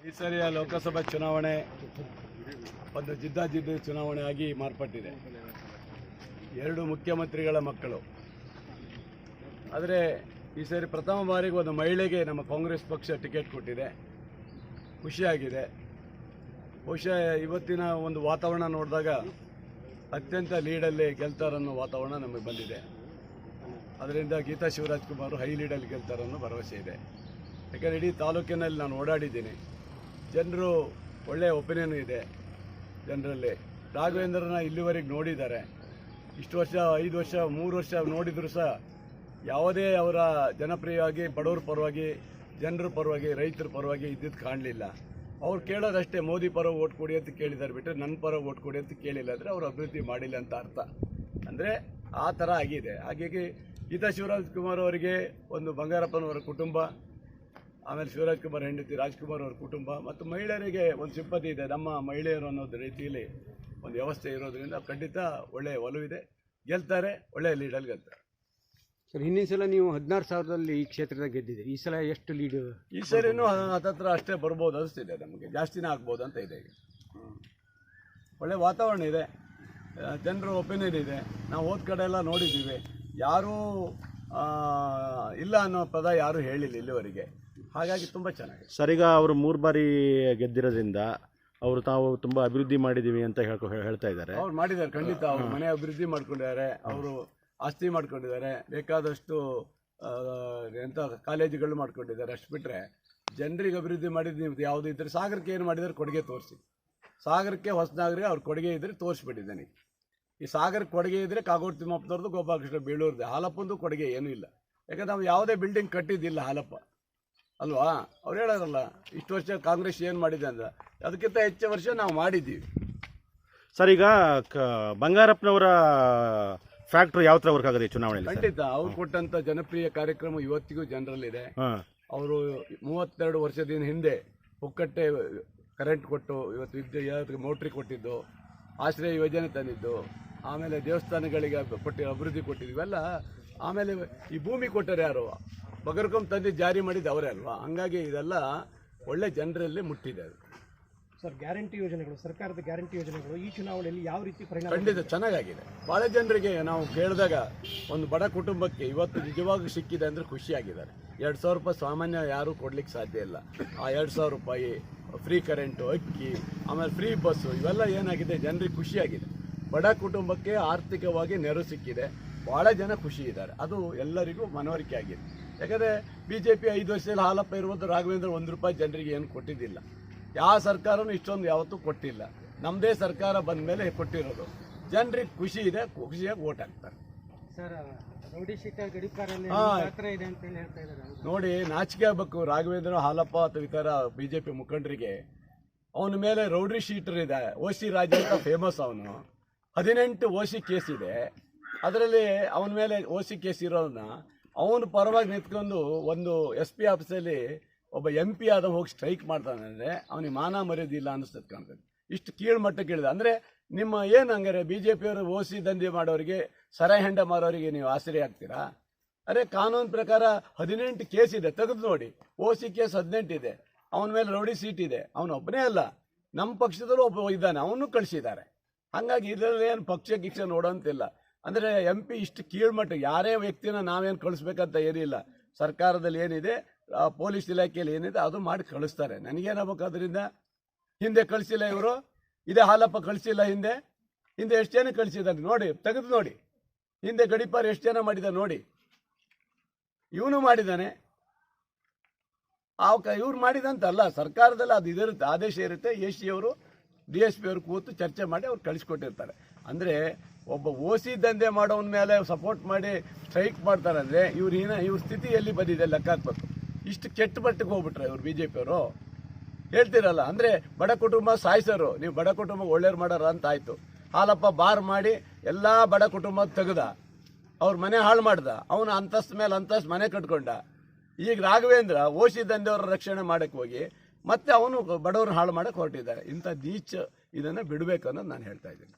ಈ ಸರಿಯ ಲೋಕಸಭಾ ಚುನಾವಣೆ ಒಂದು ಜಿದ್ದಾಜಿದ್ದಿ ಚುನಾವಣೆ ಆಗಿ ಮಾರ್ಪಟ್ಟಿದೆ. ಎರಡು ಮುಖ್ಯಮಂತ್ರಿಗಳ ಮಕ್ಕಳು. ಆದರೆ ಈ ಸರಿ ಪ್ರಥಮ ಬಾರಿಗೆ ಒಂದು ಮಹಿಳೆಗೆ ನಮ್ಮ ಕಾಂಗ್ರೆಸ್ ಪಕ್ಷ ಟಿಕೆಟ್ ಕೊಟ್ಟಿದೆ. ಖುಷಿಯಾಗಿದೆ. ಬಹುಶಃ ಇವತ್ತಿನ ಒಂದು ವಾತಾವರಣ ನೋಡಿದಾಗ ಅತ್ಯಂತ ಲೀಡಲ್ಲಿ ಗೆಲ್ತಾರನ್ನೋ ವಾತಾವರಣ ನಮಗೆ ಬಂದಿದೆ. ಅದರಿಂದ ಗೀತಾ ಶಿವರಾಜ್ಕುಮಾರ್ ಹೈ ಲೀಡಲ್ಲಿ ಗೆಲ್ತಾರನ್ನೋ ಭರವಸೆ ಇದೆ. ಯಾಕಂದರೆ ಇಡೀ ತಾಲೂಕಿನಲ್ಲಿ ನಾನು ಓಡಾಡಿದ್ದೀನಿ. ಜನರು ಒಳ್ಳೆಯ ಒಪಿನಿಯನ್ ಇದೆ ಜನರಲ್ಲಿ. ರಾಘವೇಂದ್ರನ ಇಲ್ಲಿವರೆಗೆ ನೋಡಿದ್ದಾರೆ. ಇಷ್ಟು ವರ್ಷ 5 ವರ್ಷ 3 ವರ್ಷ ನೋಡಿದರೂ ಸಹ ಯಾವುದೇ ಅವರ ಜನಪ್ರಿಯವಾಗಿ ಬಡವರ ಪರವಾಗಿ, ಜನರ ಪರವಾಗಿ, ರೈತರ ಪರವಾಗಿ ಇದ್ದಿದ್ದು ಕಾಣಲಿಲ್ಲ. ಅವ್ರು ಕೇಳೋದಷ್ಟೇ ಮೋದಿ ಪರ ಓಟ್ ಕೊಡಿ ಅಂತ ಕೇಳಿದ್ದಾರೆ ಬಿಟ್ಟರೆ ನನ್ನ ಪರ ಓಟ್ ಕೊಡಿ ಅಂತ ಕೇಳಿಲ್ಲ. ಅಂದರೆ ಅವರು ಅಭಿವೃದ್ಧಿ ಮಾಡಿಲ್ಲ ಅಂತ ಅರ್ಥ. ಅಂದರೆ ಆ ಥರ ಆಗಿದೆ. ಹಾಗಾಗಿ ಗೀತಾ ಶಿವರಾಜ್ಕುಮಾರ್ ಅವರಿಗೆ ಒಂದು ಬಂಗಾರಪ್ಪನವರ ಕುಟುಂಬ, ಆಮೇಲೆ ಶಿವರಾಜ್ಕುಮಾರ್ ಹೆಂಡತಿ ರಾಜ್ಕುಮಾರ್ ಅವರ ಕುಟುಂಬ ಮತ್ತು ಮಹಿಳೆಯರಿಗೆ ಒಂದು ಸಿಂಪತಿ ಇದೆ. ನಮ್ಮ ಮಹಿಳೆಯರು ಅನ್ನೋದು ರೀತಿಯಲ್ಲಿ ಒಂದು ವ್ಯವಸ್ಥೆ ಇರೋದ್ರಿಂದ ಖಂಡಿತ ಒಳ್ಳೆಯ ಒಲವಿದೆ. ಗೆಲ್ತಾರೆ, ಒಳ್ಳೆಯ ಲೀಡಲ್ಲಿ ಗೆಲ್ತಾರೆ. ಸರ್, ಹಿಂದಿನ ಸಲ ನೀವು 16,000ದಲ್ಲಿ ಈ ಕ್ಷೇತ್ರದಾಗ ಗೆದ್ದಿದೆ. ಈ ಸಲ ಎಷ್ಟು ಲೀಡ್? ಈ ಸರಿನೂ ಹತ್ತತ್ರ ಅಷ್ಟೇ ಬರ್ಬೋದು ಅನಿಸ್ತಿದೆ. ನಮಗೆ ಜಾಸ್ತಿನೇ ಆಗ್ಬೋದು ಅಂತ ಇದೆ. ಈಗ ಒಳ್ಳೆಯ ವಾತಾವರಣ ಇದೆ, ಜನರ ಒಪಿನಿಯನ್ ಇದೆ. ನಾವು ಹೋದ ಕಡೆ ಎಲ್ಲ ನೋಡಿದ್ದೀವಿ. ಯಾರೂ ಇಲ್ಲ ಅನ್ನೋ ಪದ ಯಾರೂ ಹೇಳಿಲ್ಲ ಇಲ್ಲಿವರೆಗೆ. ಹಾಗಾಗಿ ತುಂಬ ಚೆನ್ನಾಗಿದೆ. ಸರ್, ಈಗ ಅವರು 3 ಬಾರಿ ಗೆದ್ದಿರೋದ್ರಿಂದ ಅವರು ತಾವು ತುಂಬ ಅಭಿವೃದ್ಧಿ ಮಾಡಿದ್ದೀವಿ ಅಂತ ಹೇಳ್ತಾ ಇದ್ದಾರೆ. ಅವ್ರು ಮಾಡಿದ್ದಾರೆ, ಖಂಡಿತ. ಅವರು ಮನೆ ಅಭಿವೃದ್ಧಿ ಮಾಡ್ಕೊಂಡಿದ್ದಾರೆ, ಅವರು ಆಸ್ತಿ ಮಾಡ್ಕೊಂಡಿದ್ದಾರೆ, ಬೇಕಾದಷ್ಟು ಎಂಥ ಕಾಲೇಜುಗಳು ಮಾಡ್ಕೊಂಡಿದ್ದಾರೆ. ಅಷ್ಟು ಬಿಟ್ಟರೆ ಜನರಿಗೆ ಅಭಿವೃದ್ಧಿ ಮಾಡಿದ್ದು ನೀವು ಯಾವುದು ಇದ್ದರೆ ಸಾಗರಕ್ಕೆ ಏನು ಮಾಡಿದ್ದಾರೆ ಕೊಡುಗೆ ತೋರಿಸಿ. ಸಾಗರಕ್ಕೆ ಹೊಸನಾಗರಿಗೆ ಅವ್ರ ಕೊಡುಗೆ ಇದ್ದರೆ ತೋರಿಸ್ಬಿಟ್ಟಿದ್ದಾನೆ. ಈ ಸಾಗರಕ್ಕೆ ಕೊಡುಗೆ ಇದ್ದರೆ ಕಾಗೋಡು ತಿಮ್ಮಪ್ಪನವ್ರದ್ದು, ಗೋಪಾಲಕೃಷ್ಣ ಬೇಳೂರ್ದು. ಹಾಲಪ್ಪಂದು ಕೊಡುಗೆ ಏನೂ ಇಲ್ಲ. ಯಾಕಂದ್ರೆ ನಾವು ಯಾವುದೇ ಬಿಲ್ಡಿಂಗ್ ಕಟ್ಟಿದ್ದಿಲ್ಲ ಹಾಲಪ್ಪ ಅಲ್ವಾ. ಅವ್ರು ಹೇಳೋರಲ್ಲ ಇಷ್ಟು ವರ್ಷ ಕಾಂಗ್ರೆಸ್ ಏನು ಮಾಡಿದೆ ಅಂತ. ಅದಕ್ಕಿಂತ ಹೆಚ್ಚು ವರ್ಷ ನಾವು ಮಾಡಿದ್ದೀವಿ. ಸರ್, ಈಗ ಬಂಗಾರಪ್ಪನವರ ಫ್ಯಾಕ್ಟ್ರಿ ಯಾವ ಥರ ವರ್ಕ್ ಆಗಿದೆ ಚುನಾವಣೆಯಲ್ಲಿ? ಖಂಡಿತ ಅವ್ರು ಕೊಟ್ಟಂಥ ಜನಪ್ರಿಯ ಕಾರ್ಯಕ್ರಮ ಇವತ್ತಿಗೂ ಜನರಲ್ಲಿದೆ. ಅವರು 32 ವರ್ಷದ ಹಿಂದೆ ಪುಕ್ಕಟ್ಟೆ ಕರೆಂಟ್ ಕೊಟ್ಟು ಇವತ್ತು ಮೋಟ್ರಿ ಕೊಟ್ಟಿದ್ದು, ಆಶ್ರಯ ಯೋಜನೆ ತಂದಿದ್ದು, ಆಮೇಲೆ ದೇವಸ್ಥಾನಗಳಿಗೆ ಅಭಿವೃದ್ಧಿ ಕೊಟ್ಟಿದ್ದು ಇವೆಲ್ಲ. ಆಮೇಲೆ ಈ ಭೂಮಿ ಕೊಟ್ಟರೆ ಯಾರು? ಬಗರ್ಕೊಂಡ್ ತಂದು ಜಾರಿ ಮಾಡಿದ್ದು ಅವರೇ ಅಲ್ವಾ. ಹಂಗಾಗಿ ಇದೆಲ್ಲ ಒಳ್ಳೆ ಜನರಲ್ಲಿ ಮುಟ್ಟಿದೆ. ಅದು ಸರ್, ಗ್ಯಾರಂಟಿ ಯೋಜನೆಗಳು, ಸರ್ಕಾರದ ಗ್ಯಾರಂಟಿ ಯೋಜನೆಗಳು ಈ ಚುನಾವಣೆಯಲ್ಲಿ ಯಾವ ರೀತಿ ಪರಿಣಾಮ? ಖಂಡಿತ ಚೆನ್ನಾಗಿದೆ. ಭಾಳ ಜನರಿಗೆ ನಾವು ಕೇಳಿದಾಗ ಒಂದು ಬಡ ಕುಟುಂಬಕ್ಕೆ ಇವತ್ತು ನಿಜವಾಗ್ಲೂ ಸಿಕ್ಕಿದೆ ಅಂದರೆ ಖುಷಿಯಾಗಿದ್ದಾರೆ. 2,000 ರೂಪಾಯಿ ಸಾಮಾನ್ಯ ಯಾರೂ ಕೊಡ್ಲಿಕ್ಕೆ ಸಾಧ್ಯ ಇಲ್ಲ. ಆ 2,000 ರೂಪಾಯಿ ಫ್ರೀ ಕರೆಂಟು, ಅಕ್ಕಿ, ಆಮೇಲೆ ಫ್ರೀ ಬಸ್ಸು, ಇವೆಲ್ಲ ಏನಾಗಿದೆ ಜನರಿಗೆ ಖುಷಿಯಾಗಿದೆ. ಬಡ ಕುಟುಂಬಕ್ಕೆ ಆರ್ಥಿಕವಾಗಿ ನೆರವು ಸಿಕ್ಕಿದೆ. ಭಾಳ ಜನ ಖುಷಿ ಇದ್ದಾರೆ. ಅದು ಎಲ್ಲರಿಗೂ ಮನವರಿಕೆ ಆಗಿದೆ. ಯಾಕಂದರೆ BJP 5 ವರ್ಷದಲ್ಲಿ ಹಾಲಪ್ಪ ಇರುವುದು, ರಾಘವೇಂದ್ರ 1 ರೂಪಾಯಿ ಜನರಿಗೆ ಏನು ಕೊಟ್ಟಿದ್ದಿಲ್ಲ. ಯಾವ ಸರ್ಕಾರನೂ ಇಷ್ಟೊಂದು ಯಾವತ್ತೂ ಕೊಟ್ಟಿಲ್ಲ. ನಮ್ಮದೇ ಸರ್ಕಾರ ಬಂದ ಮೇಲೆ ಕೊಟ್ಟಿರೋದು. ಜನರಿಗೆ ಖುಷಿ ಇದೆ, ಖುಷಿಯಾಗಿ ಓಟ್ ಹಾಕ್ತಾರೆ. ನೋಡಿ, ನಾಚಿಕೆ ಆಗಬೇಕು ರಾಘವೇಂದ್ರ, ಹಾಲಪ್ಪ ಅಥವಾ ಇತರ BJP ಮುಖಂಡರಿಗೆ. ಅವನ ಮೇಲೆ ರೌಡಿ ಶೀಟರ್ ಇದೆ. OC ರಾಜ ಅಂತ ಫೇಮಸ್. ಅವನು 18 OC ಕೇಸ್ ಇದೆ. ಅದರಲ್ಲಿ ಅವನ ಮೇಲೆ OC ಕೇಸ್ ಇರೋದನ್ನ ಅವನು ಪರವಾಗಿ ನಿಂತ್ಕೊಂಡು ಒಂದು SP ಆಫೀಸಲ್ಲಿ ಒಬ್ಬ MP ಆದ ಹೋಗಿ ಸ್ಟ್ರೈಕ್ ಮಾಡ್ತಾನೆ ಅಂದರೆ ಅವನಿಗೆ ಮಾನ ಮರ್ಯಾದಿಲ್ಲ ಅನ್ನಿಸ್ತದೆ ಕಾಣ್ತದೆ. ಇಷ್ಟು ಕೀಳು ಮಟ್ಟಕ್ಕೆ ಇಳಿದ ಅಂದರೆ ನಿಮ್ಮ ಏನು ಹಂಗಾರೆ BJPಯವರು OC ದಂಧೆ ಮಾಡೋರಿಗೆ, ಸರಾಯಿ ಹೆಂಡ ಮಾರೋರಿಗೆ ನೀವು ಆಶ್ರಯ ಆಗ್ತೀರಾ? ಅರೆ, ಕಾನೂನು ಪ್ರಕಾರ 18 ಕೇಸ್ ಇದೆ, ತೆಗೆದು ನೋಡಿ. OC ಕೇಸ್ 18 ಇದೆ. ಅವನ ಮೇಲೆ ರೌಡಿ ಸೀಟ್ ಇದೆ. ಅವನೊಬ್ಬನೇ ಅಲ್ಲ, ನಮ್ಮ ಪಕ್ಷದಲ್ಲೂ ಒಬ್ಬ ಇದ್ದಾನೆ, ಅವನು ಕಳಿಸಿದ್ದಾರೆ. ಹಾಗಾಗಿ ಇದರಲ್ಲಿ ಏನು ಪಕ್ಷ ನೋಡೋಂತಿಲ್ಲ. ಅಂದರೆ MP ಇಷ್ಟು ಕೀಳ್ಮಟ್ಟ ಯಾರೇ ವ್ಯಕ್ತಿನ ನಾವೇನು ಕಳಿಸ್ಬೇಕಂತ ಏನಿಲ್ಲ. ಸರ್ಕಾರದಲ್ಲಿ ಏನಿದೆ, ಪೊಲೀಸ್ ಇಲಾಖೆಯಲ್ಲಿ ಏನಿದೆ ಅದು ಮಾಡಿ ಕಳಿಸ್ತಾರೆ. ನನಗೇನಾಗಬೇಕು ಅದರಿಂದ? ಹಿಂದೆ ಕಳಿಸಿಲ್ಲ ಇವರು, ಇದೇ ಹಾಲಪ್ಪ ಕಳಿಸಿಲ್ಲ. ಹಿಂದೆ ಎಷ್ಟು ಜನ ಕಳಿಸಿದ್ದಾರೆ ನೋಡಿ, ತೆಗೆದು ನೋಡಿ. ಹಿಂದೆ ಗಡಿಪಾರು ಎಷ್ಟು ಜನ ಮಾಡಿದ್ದಾರೆ ನೋಡಿ. ಇವನು ಮಾಡಿದ್ದಾನೆ. ಇವ್ರು ಮಾಡಿದಂತಲ್ಲ, ಸರ್ಕಾರದಲ್ಲಿ ಅದು ಇದಿರುತ್ತೆ, ಆದೇಶ ಇರುತ್ತೆ. AC ಅವರು DSP ಅವರು ಕೂತು ಚರ್ಚೆ ಮಾಡಿ ಅವ್ರು ಕಳಿಸ್ಕೊಟ್ಟಿರ್ತಾರೆ. ಅಂದರೆ ಒಬ್ಬ OC ದಂಧೆ ಮಾಡೋವನ ಮೇಲೆ ಸಪೋರ್ಟ್ ಮಾಡಿ ಸ್ಟ್ರೈಕ್ ಮಾಡ್ತಾರೆ ಅಂದರೆ ಇವ್ರ ಸ್ಥಿತಿ ಎಲ್ಲಿ ಬಂದಿದೆ ಲೆಕ್ಕ ಹಾಕ್ಬೇಕು. ಇಷ್ಟು ಕೆಟ್ಟ ಮಟ್ಟಕ್ಕೆ ಹೋಗ್ಬಿಟ್ರೆ ಇವ್ರು BJPಯವರು ಹೇಳ್ತಿರಲ್ಲ. ಅಂದರೆ ಬಡ ಕುಟುಂಬ ಸಾಯಿಸೋರು, ನೀವು ಬಡ ಕುಟುಂಬ ಒಳ್ಳೆಯವ್ರು ಮಾಡೋರ ಅಂತ ಆಯಿತು. ಹಾಲಪ್ಪ ಬಾರ್ ಮಾಡಿ ಎಲ್ಲ ಬಡ ಕುಟುಂಬ ತೆಗೆದ, ಅವ್ರ ಮನೆ ಹಾಳು ಮಾಡ್ದ. ಅವನು ಅಂತಸ್ತು ಮೇಲೆ ಅಂತಸ್ತು ಮನೆ ಕಟ್ಕೊಂಡ. ಈಗ ರಾಘವೇಂದ್ರ OC ದಂಧೆಯವರ ರಕ್ಷಣೆ ಮಾಡೋಕ್ಕೆ ಹೋಗಿ ಮತ್ತೆ ಅವನು ಬಡವ್ರನ್ನ ಹಾಳು ಮಾಡೋಕ್ಕೆ ಹೊರಟಿದ್ದಾರೆ. ಇಂಥ ನೀಚ ಇದನ್ನು ಬಿಡಬೇಕು ಅನ್ನೋದು ನಾನು ಹೇಳ್ತಾ ಇದ್ದೀನಿ.